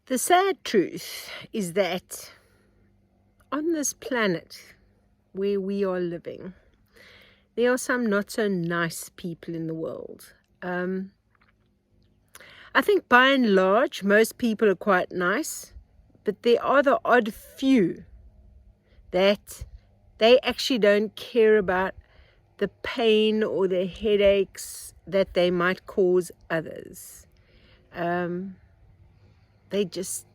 The sad truth is that on this planet where we are living, there are some not so nice people in the world. I think by and large, most people are quite nice, but there are the odd few that they actually don't care about the pain or the headaches that they might cause others. They just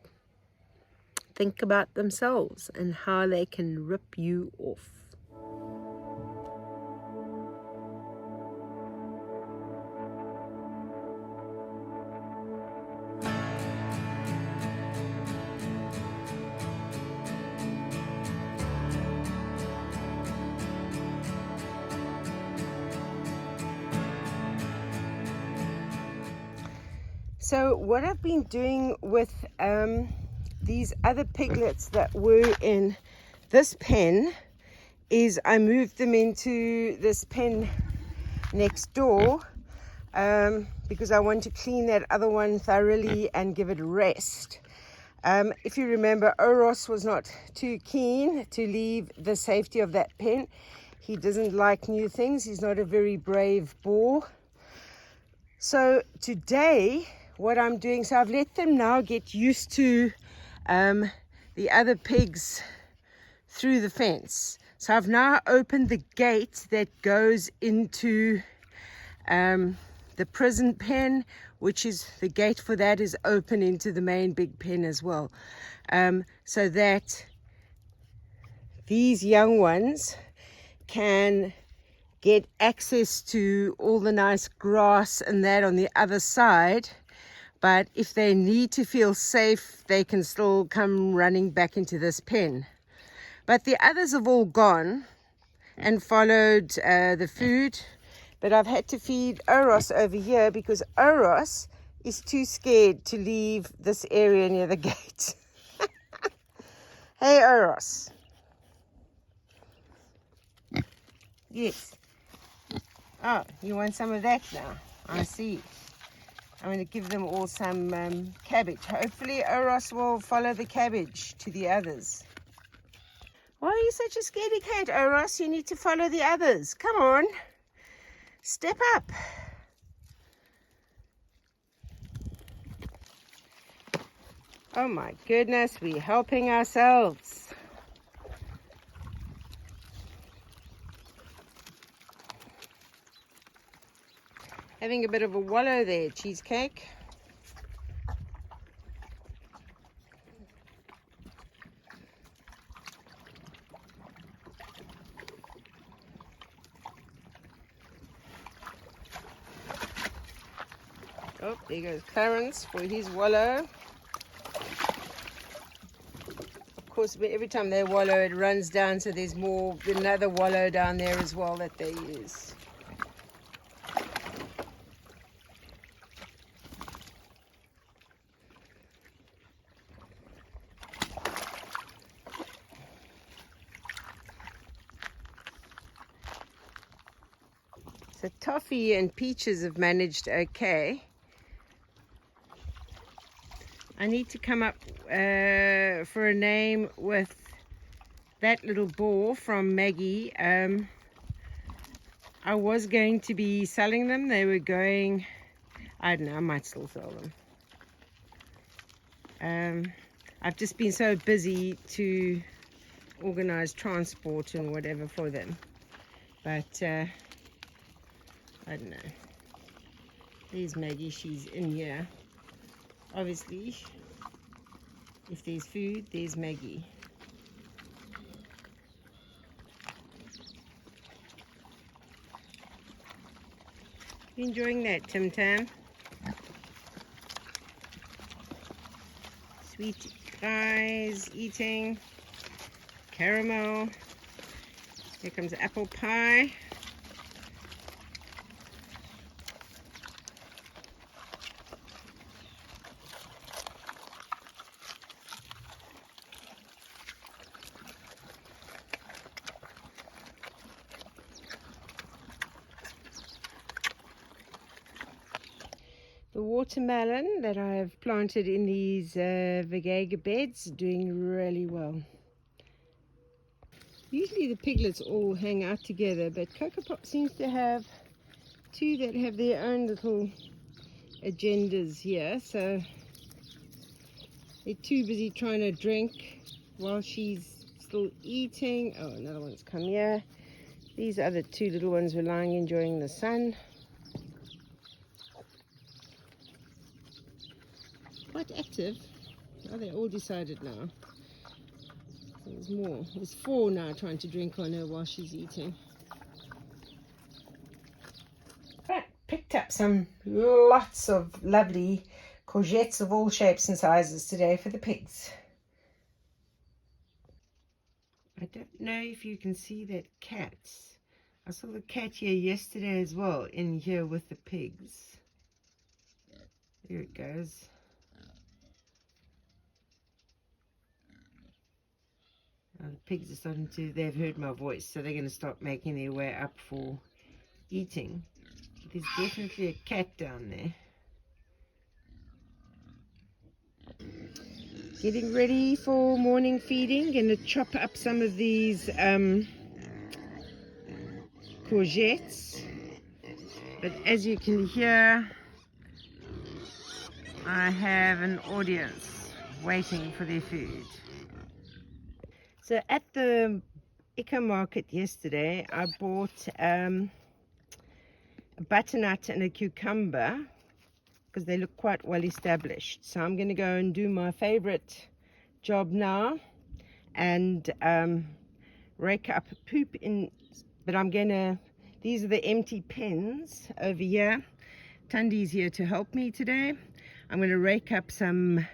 think about themselves and how they can rip you off. So what I've been doing with these other piglets that were in this pen is I moved them into this pen next door because I want to clean that other one thoroughly and give it a rest. If you remember, Oros was not too keen to leave the safety of that pen. He doesn't like new things. He's not a very brave boar. So today, what I'm doing, so I've let them now get used to the other pigs through the fence. So I've now opened the gate that goes into the prison pen, which is the gate for that is open into the main big pen as well. So that these young ones can get access to all the nice grass and that on the other side. But if they need to feel safe, they can still come running back into this pen. But the others have all gone and followed the food. But I've had to feed Oros over here because Oros is too scared to leave this area near the gate. Hey, Oros. Yes. Oh, you want some of that now? I see. I'm going to give them all some cabbage. Hopefully Oros will follow the cabbage to the others. Why are you such a scaredy cat, Oros? You need to follow the others. Come on. Step up. Oh my goodness, we're helping ourselves. Having a bit of a wallow there, Cheesecake. Oh, there goes Clarence for his wallow. Of course, every time they wallow, it runs down, so there's another wallow down there as well that they use. So Toffee and Peaches have managed okay. I need to come up for a name with that little boar from Maggie. I was going to be selling them. They were going, I don't know, I might still sell them. I've just been so busy to organize transport and whatever for them. But I don't know. There's Maggie, she's in here. Obviously, if there's food, there's Maggie. You enjoying that, Tim Tam? Sweet guys eating caramel. Here comes apple pie. The watermelon that I've planted in these vegega beds, doing really well. Usually the piglets all hang out together, but Cocoa Pop seems to have two that have their own little agendas here, so they're too busy trying to drink while she's still eating. Oh, another one's come here. These other two little ones were lying enjoying the sun. Quite active. Oh, they all decided now. So there's more. There's four now trying to drink on her while she's eating. Right, picked up lots of lovely courgettes of all shapes and sizes today for the pigs. I don't know if you can see that cat. I saw the cat here yesterday as well, in here with the pigs. There it goes. Now the pigs are starting to, they've heard my voice, so they're going to start making their way up for eating. There's definitely a cat down there. Getting ready for morning feeding. Going to chop up some of these courgettes. But as you can hear, I have an audience waiting for their food. So at the Eco Market yesterday, I bought a butternut and a cucumber because they look quite well established. So I'm going to go and do my favorite job now and rake up poop in, but I'm going to, these are the empty pens over here. Tundi's here to help me today. I'm going to rake up some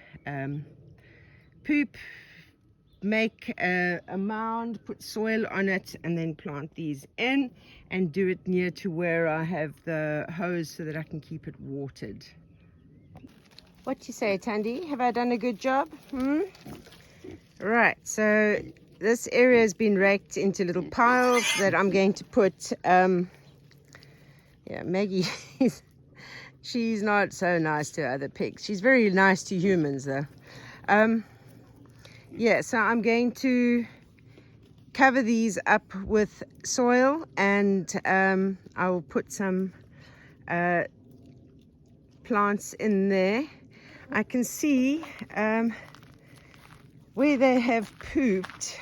poop, make a mound, put soil on it, and then plant these in and do it near to where I have the hose so that I can keep it watered. What do you say, Tundi? Have I done a good job? Right, so this area has been raked into little piles that I'm going to put, yeah, Maggie, she's not so nice to other pigs. She's very nice to humans though. Yeah, so I'm going to cover these up with soil, and I will put some plants in there. I can see where they have pooped,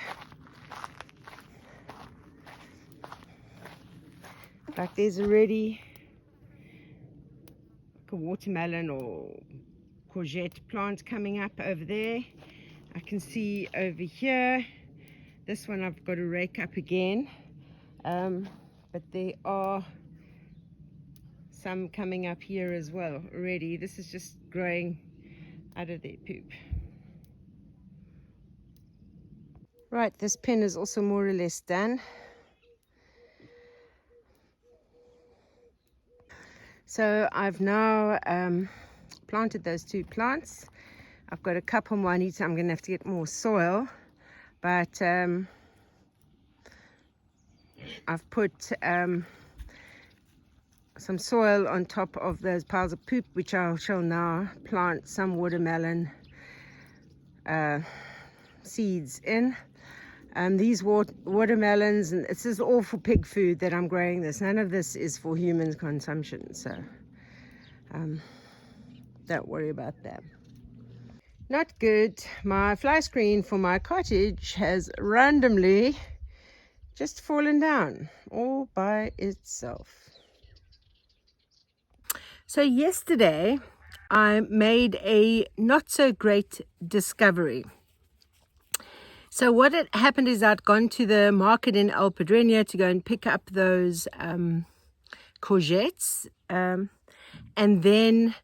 like there's already like a watermelon or courgette plant coming up over there. I can see over here, this one I've got to rake up again, but there are some coming up here as well already. This is just growing out of their poop. Right, this pen is also more or less done. So I've now planted those two plants. I've got a couple more. I'm going to have to get more soil, but I've put some soil on top of those piles of poop, which I shall now plant some watermelon seeds in. These watermelons, and this is all for pig food that I'm growing this. None of this is for human consumption, so don't worry about that. Not good. My fly screen for my cottage has randomly just fallen down all by itself. So yesterday I made a not so great discovery. So what had happened is I'd gone to the market in El Pedreño to go and pick up those courgettes, and then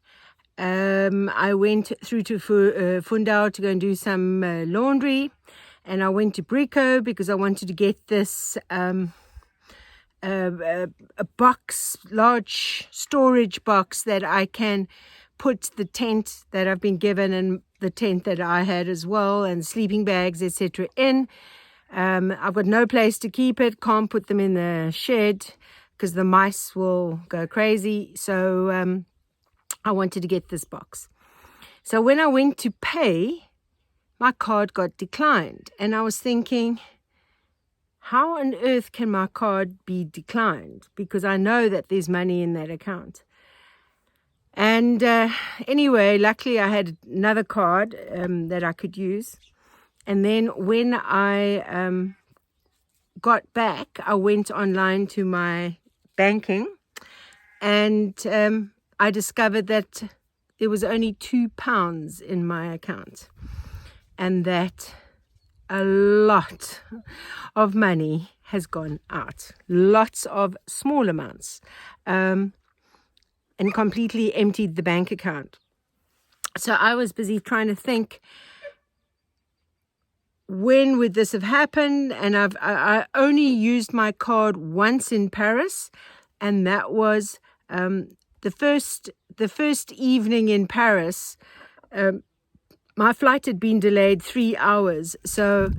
I went through to Fundao to go and do some laundry, and I went to Brico because I wanted to get this a box, large storage box that I can put the tent that I've been given and the tent that I had as well, and sleeping bags, etc. in. I've got no place to keep it, can't put them in the shed because the mice will go crazy. So I wanted to get this box. So when I went to pay, my card got declined. And I was thinking, how on earth can my card be declined? Because I know that there's money in that account. And anyway, luckily I had another card that I could use. And then when I got back, I went online to my banking, and I discovered that there was only £2 in my account, and that a lot of money has gone out, lots of small amounts, and completely emptied the bank account. So I was busy trying to think, when would this have happened? And I only used my card once in Paris, and that was the first evening in Paris. My flight had been delayed 3 hours, so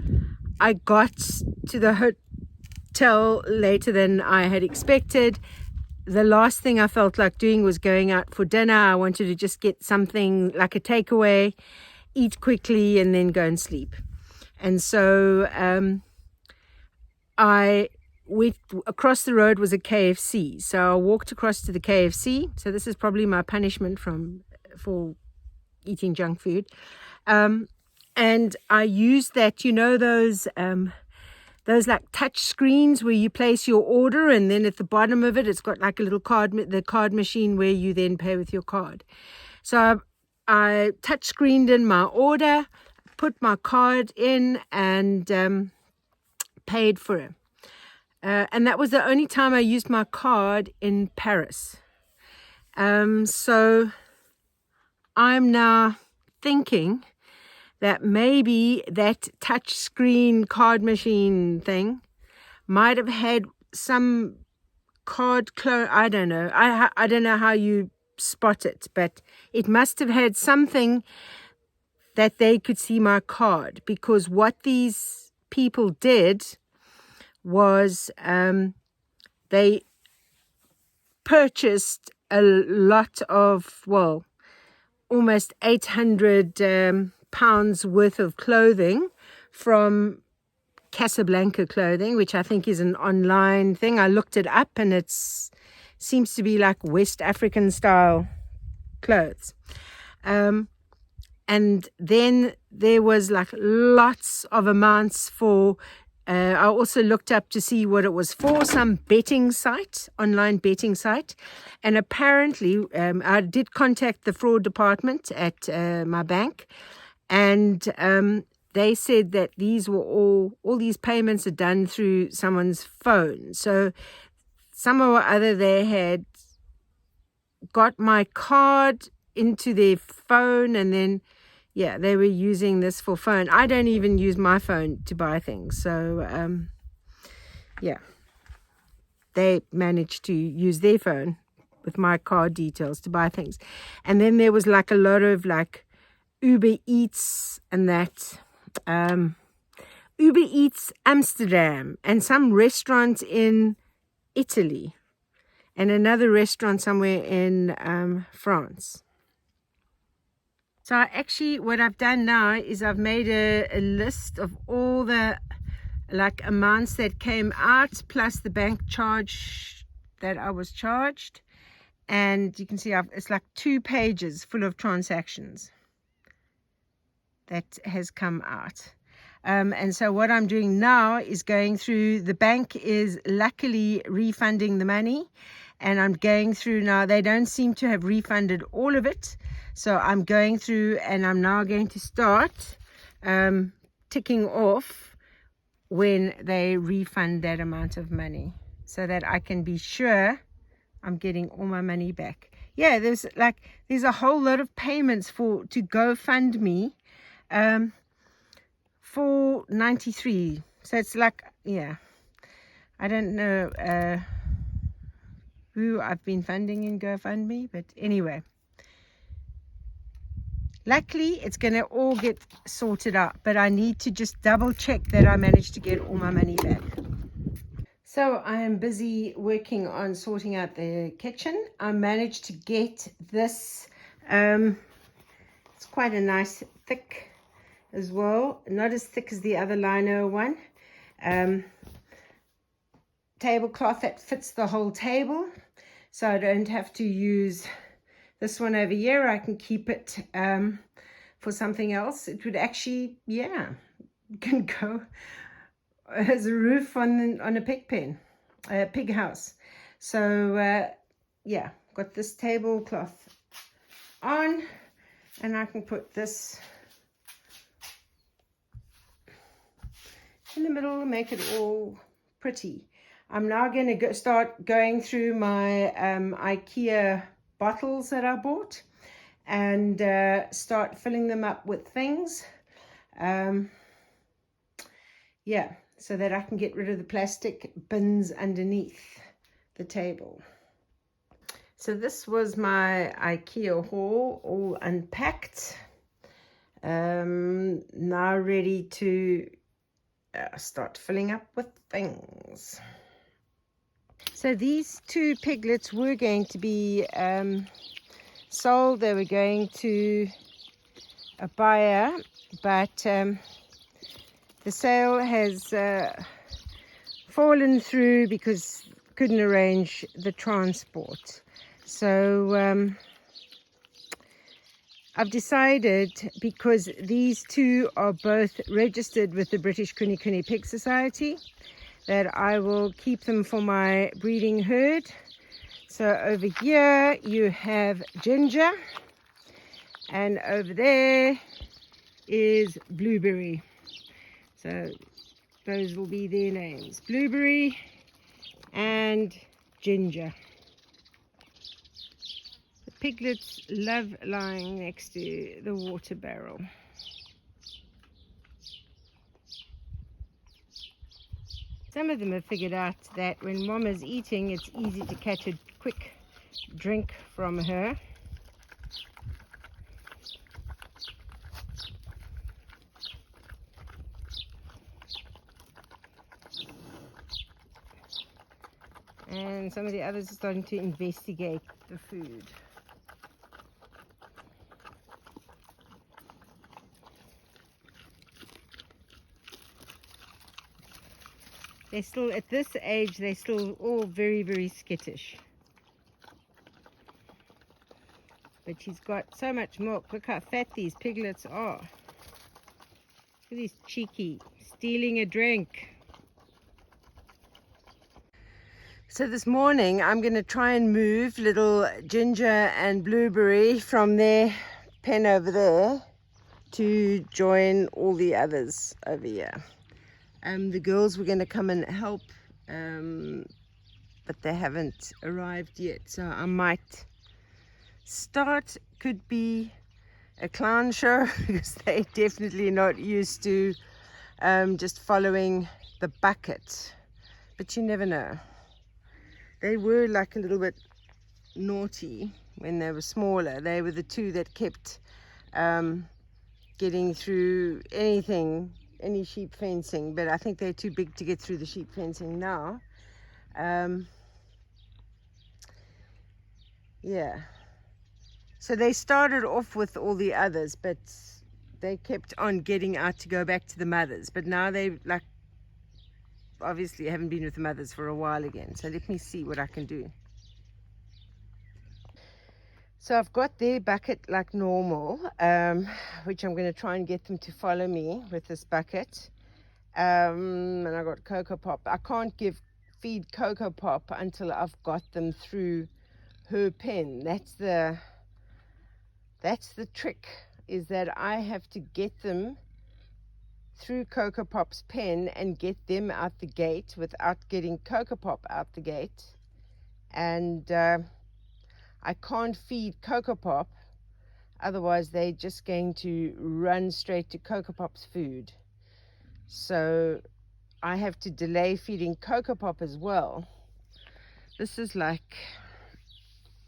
I got to the hotel later than I had expected. The last thing I felt like doing was going out for dinner. I wanted to just get something like a takeaway, eat quickly, and then go and sleep. And so I went across the road was a KFC. So I walked across to the KFC. So this is probably my punishment for eating junk food. And I used that, those like touch screens where you place your order, and then at the bottom of it, it's got like a little the card machine where you then pay with your card. So I touch screened in my order, put my card in, and paid for it. And that was the only time I used my card in Paris. So I'm now thinking that maybe that touch screen card machine thing might have had some card I don't know. I don't know how you spot it, but it must have had something that they could see my card, because what these people did was they purchased a lot of, almost 800 pounds worth of clothing from Casablanca Clothing, which I think is an online thing. I looked it up, and it seems to be like West African style clothes. And then there was like lots of amounts for, I also looked up to see what it was for, some betting site, online betting site. And apparently I did contact the fraud department at my bank, and they said that these were all these payments are done through someone's phone. So somehow or other they had got my card into their phone, and then they were using this for phone. I don't even use my phone to buy things. So they managed to use their phone with my card details to buy things. And then there was like a lot of like Uber Eats and that, Uber Eats Amsterdam, and some restaurant in Italy, and another restaurant somewhere in France. So actually what I've done now is I've made a list of all the like amounts that came out, plus the bank charge that I was charged. And you can see it's like 2 pages full of transactions that has come out. And so what I'm doing now is going through, the bank is luckily refunding the money, and I'm going through now. They don't seem to have refunded all of it. So I'm going through, and I'm now going to start ticking off when they refund that amount of money, so that I can be sure I'm getting all my money back. Yeah, there's a whole lot of payments to GoFundMe for 93. So it's like, I don't know who I've been funding in GoFundMe, but anyway. Luckily, it's going to all get sorted out, but I need to just double check that I managed to get all my money back. So I am busy working on sorting out the kitchen. I managed to get this It's quite a nice thick as well, not as thick as the other lino one. Tablecloth that fits the whole table, so I don't have to use this one over here. I can keep it for something else. It would actually, yeah, can go as a roof on a pig pen, a pig house. So yeah, got this tablecloth on, and I can put this in the middle and make it all pretty. I'm now going to start going through my IKEA bottles that I bought and start filling them up with things. Yeah, so that I can get rid of the plastic bins underneath the table. So this was my IKEA haul, all unpacked. Now ready to start filling up with things. So these two piglets were going to be sold. They were going to a buyer, but the sale has fallen through because couldn't arrange the transport. So I've decided, because these two are both registered with the British Kuni Kuni Pig Society, that I will keep them for my breeding herd. So over here you have Ginger, and over there is Blueberry. So those will be their names, Blueberry and Ginger. The piglets love lying next to the water barrel. Some of them have figured out that when Mama's eating, it's easy to catch a quick drink from her. And some of the others are starting to investigate the food. They're still, at this age, they're still all very, very skittish. But she's got so much milk. Look how fat these piglets are. Look at these cheeky, stealing a drink. So this morning, I'm going to try and move little Ginger and Blueberry from their pen over there to join all the others over here. The girls were going to come and help, but they haven't arrived yet. So I might start, could be a clown show, because they're definitely not used to just following the bucket. But you never know. They were like a little bit naughty when they were smaller. They were the two that kept getting through anything, any sheep fencing, but I think they're too big to get through the sheep fencing now. Yeah, so they started off with all the others, but they kept on getting out to go back to the mothers, but now they like obviously haven't been with the mothers for a while again. So let me see what I can do. So I've got their bucket like normal, which I'm going to try and get them to follow me with this bucket. And I got Cocoa Pop. I can't feed Cocoa Pop until I've got them through her pen. That's the trick, is that I have to get them through Cocoa Pop's pen and get them out the gate without getting Cocoa Pop out the gate. And I can't feed Cocoa Pop, otherwise they're just going to run straight to Cocoa Pop's food. So I have to delay feeding Cocoa Pop as well. This is like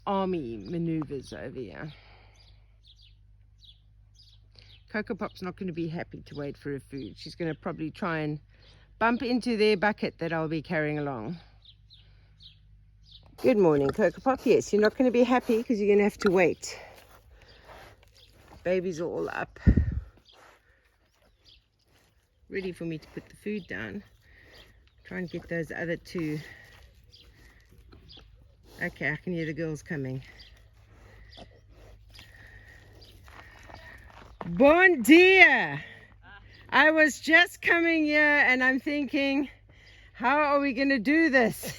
army maneuvers over here. Cocoa Pop's not going to be happy to wait for her food. She's going to probably try and bump into their bucket that I'll be carrying along. Good morning, Cocoa Pop. Yes, you're not going to be happy because you're going to have to wait. Babies are all up, ready for me to put the food down. Try and get those other two. Okay, I can hear the girls coming. Bon dia! I was just coming here and I'm thinking, how are we going to do this?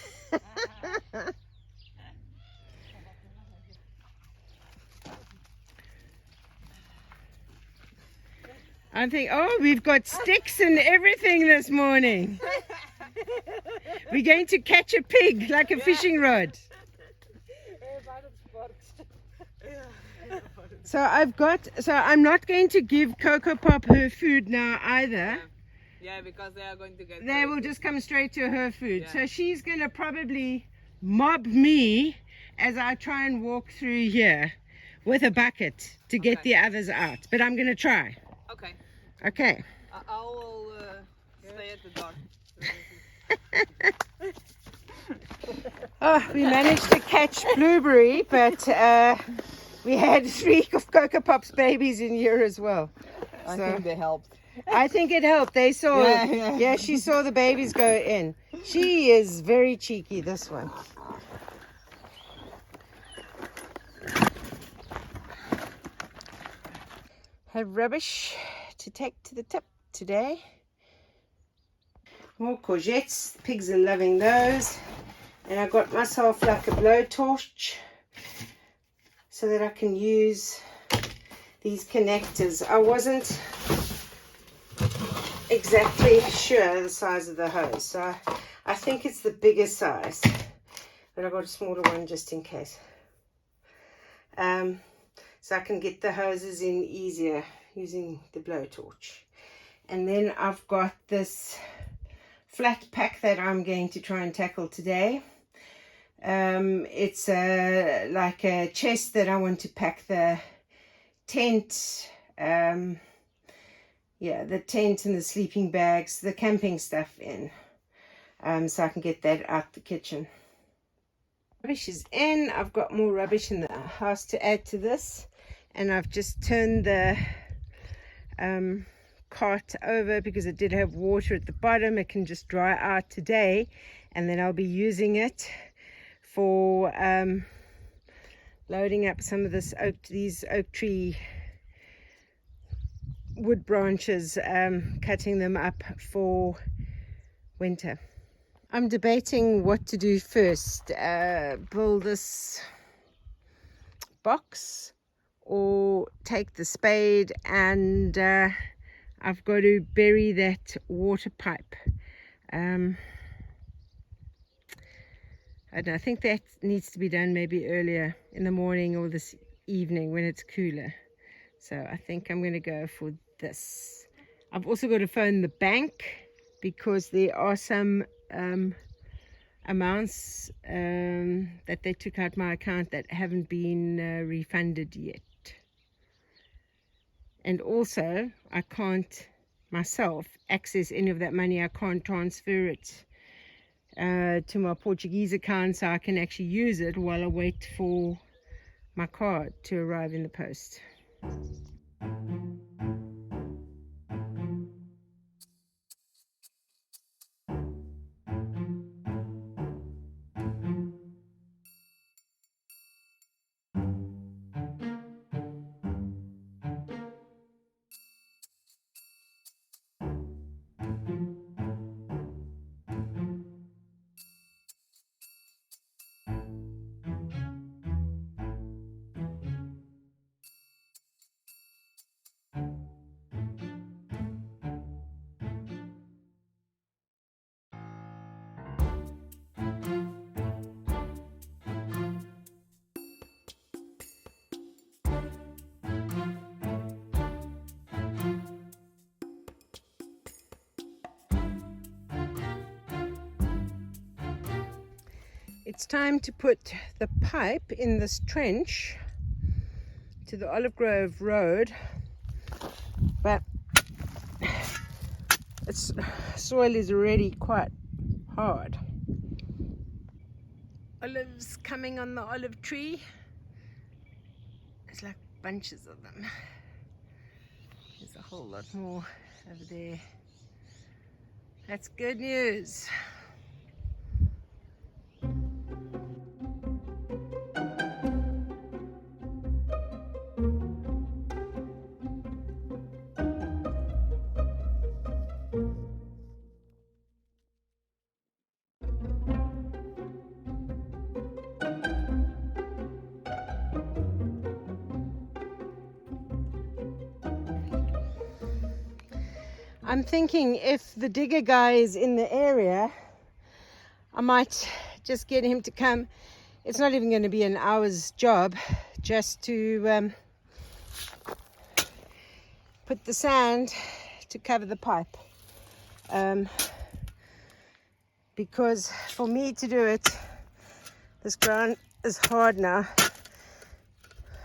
I'm thinking, oh, we've got sticks and everything this morning. We're going to catch a pig like a fishing rod. So I'm not going to give Coco Pop her food now either. Yeah, because they are going to get... They will just come straight to her food. Yeah. So she's going to probably mob me as I try and walk through here with a bucket to get the others out. But I'm going to try. Okay. Okay. I will stay at the door. Oh, we managed to catch Blueberry, but we had 3 of Coco Pop's babies in here as well. I think they helped. I think it helped. They saw, Yeah. she saw the babies go in. She is very cheeky, this one. Have rubbish to take to the tip today. More courgettes. Pigs are loving those. And I got myself like a blowtorch so that I can use these connectors. I wasn't exactly sure the size of the hose, so I think it's the bigger size, but I got a smaller one just in case. So I can get the hoses in easier using the blowtorch. And then I've got this flat pack that I'm going to try and tackle today. It's like a chest that I want to pack the tent, the tent and the sleeping bags, the camping stuff in, so I can get that out the kitchen. Rubbish is in. I've got more rubbish in the house to add to this, and I've just turned the cart over because it did have water at the bottom. It can just dry out today, and then I'll be using it for loading up some of these oak tree wood branches, cutting them up for winter. I'm debating what to do first, build this box or take the spade, and I've got to bury that water pipe. I don't know, I think that needs to be done maybe earlier in the morning or this evening when it's cooler. So I think I'm going to go for this. I've also got to phone the bank because there are some amounts that they took out my account that haven't been refunded yet. And also, I can't myself access any of that money. I can't transfer it to my Portuguese account so I can actually use it while I wait for my card to arrive in the post. It's time to put the pipe in this trench to the Olive Grove Road, but its soil is already quite hard. Olives coming on the olive tree. There's like bunches of them. whole lot more over there. That's good news. I'm thinking if the digger guy is in the area, I might just get him to come. It's not even going to be an hour's job, just to put the sand to cover the pipe. Because for me to do it, this ground is hard now.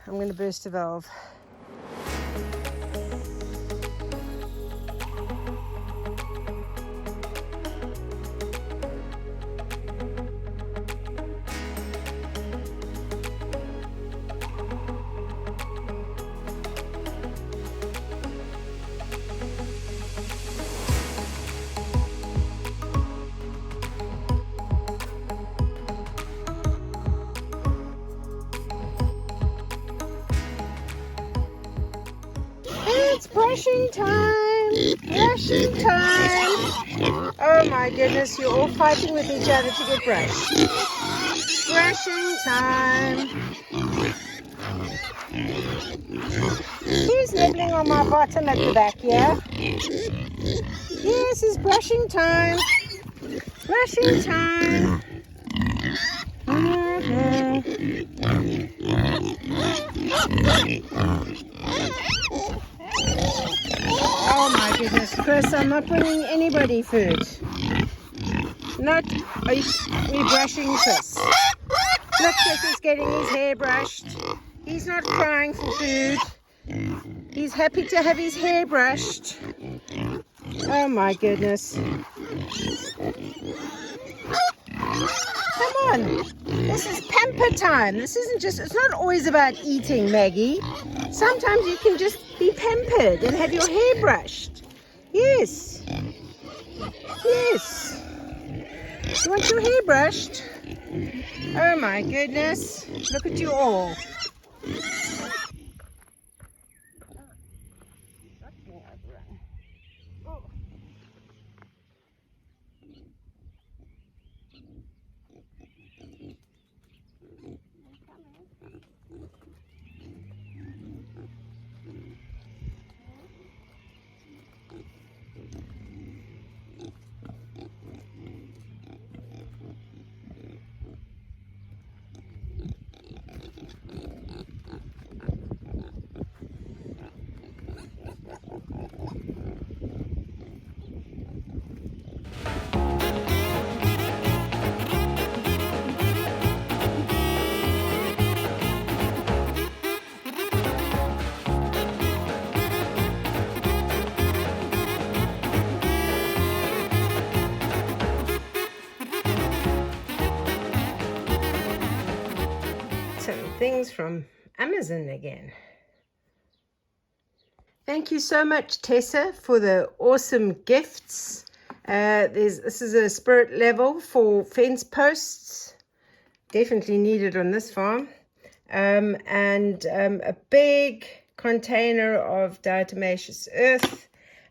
I'm going to burst a valve. It's brushing time! Brushing time! Oh my goodness, you're all fighting with each other to get brushed. Brushing time! Who's nibbling on my bottom at the back, yeah? Yes, it's brushing time! Brushing time! Oh my goodness, Chris, I'm not bringing anybody food. Not, are you brushing Chris? Look, Chris is getting his hair brushed. He's not crying for food. He's happy to have his hair brushed. Oh my goodness. Come on, this is pamper time. This isn't just, it's not always about eating, Maggie. Sometimes you can just be pampered and have your hair brushed. Yes. Yes. You want your hair brushed? Oh my goodness. Look at you all. Things from Amazon again. Thank you so much, Tessa, for the awesome gifts. This is a spirit level for fence posts. Definitely needed on this farm. And a big container of diatomaceous earth.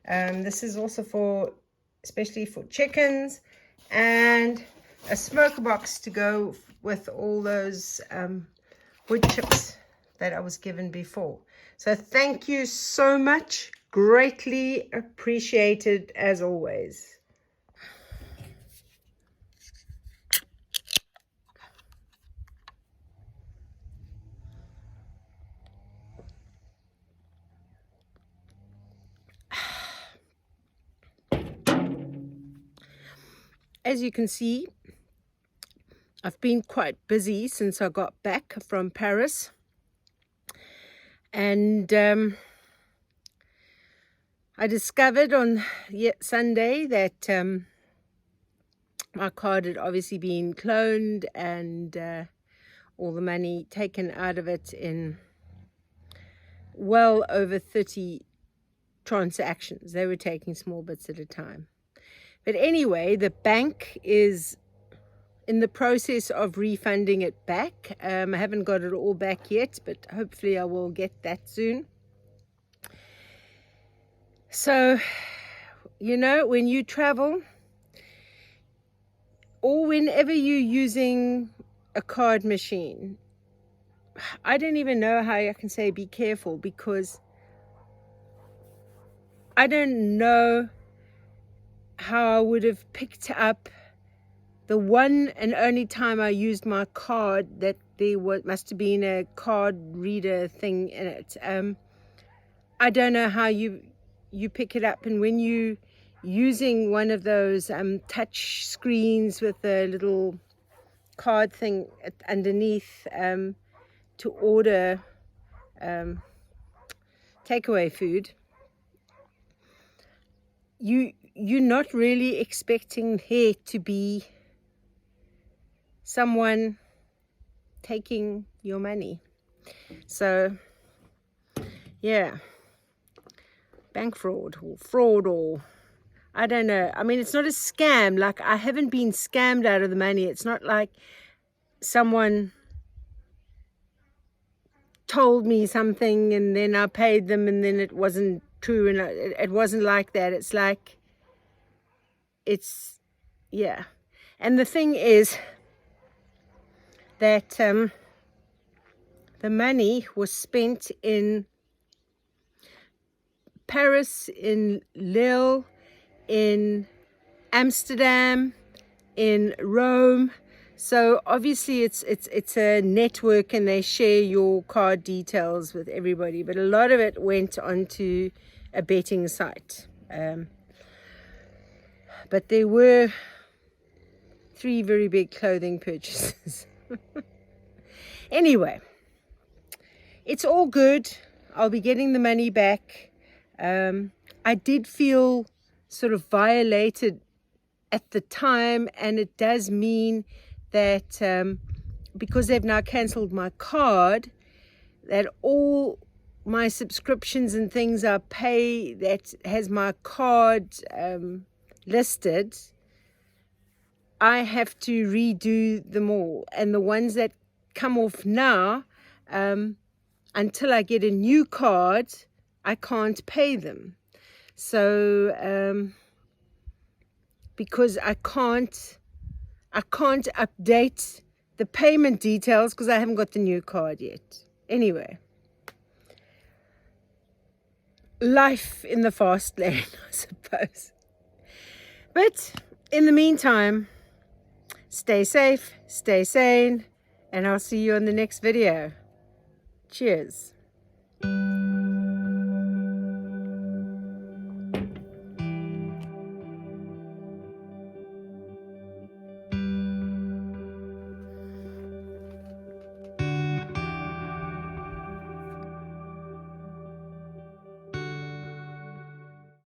This is also especially for chickens. And a smoker box to go with all those wood chips that I was given before. So thank you so much. Greatly appreciated as always. As you can see, I've been quite busy since I got back from Paris, and I discovered on Sunday that my card had obviously been cloned and all the money taken out of it in well over 30 transactions. They were taking small bits at a time. But anyway, the bank is in the process of refunding it back. I haven't got it all back yet, but hopefully I will get that soon. So, you know, when you travel, or whenever you're using a card machine, I don't even know how I can say be careful, because I don't know how I would have picked up the one and only time I used my card that there must have been a card reader thing in it. I don't know how you pick it up, and when you using one of those touch screens with a little card thing underneath to order takeaway food, you're not really expecting here to be someone taking your money. So yeah, bank fraud or fraud, or I don't know. I mean, it's not a scam. Like, I haven't been scammed out of the money. It's not like someone told me something and then I paid them and then it wasn't true, and it wasn't like that. It's like, it's, yeah. And the thing is that the money was spent in Paris, in Lille, in Amsterdam, in Rome. So obviously it's a network and they share your card details with everybody, but a lot of it went onto a betting site. But there were 3 very big clothing purchases. Anyway, it's all good. I'll be getting the money back. I did feel sort of violated at the time, and it does mean that because they've now cancelled my card, that all my subscriptions and things I pay that has my card listed, I have to redo them all. And the ones that come off now, until I get a new card, I can't pay them. So because I can't update the payment details because I haven't got the new card yet. Anyway, life in the fast lane, I suppose. But in the meantime, stay safe, stay sane, and I'll see you on the next video. Cheers.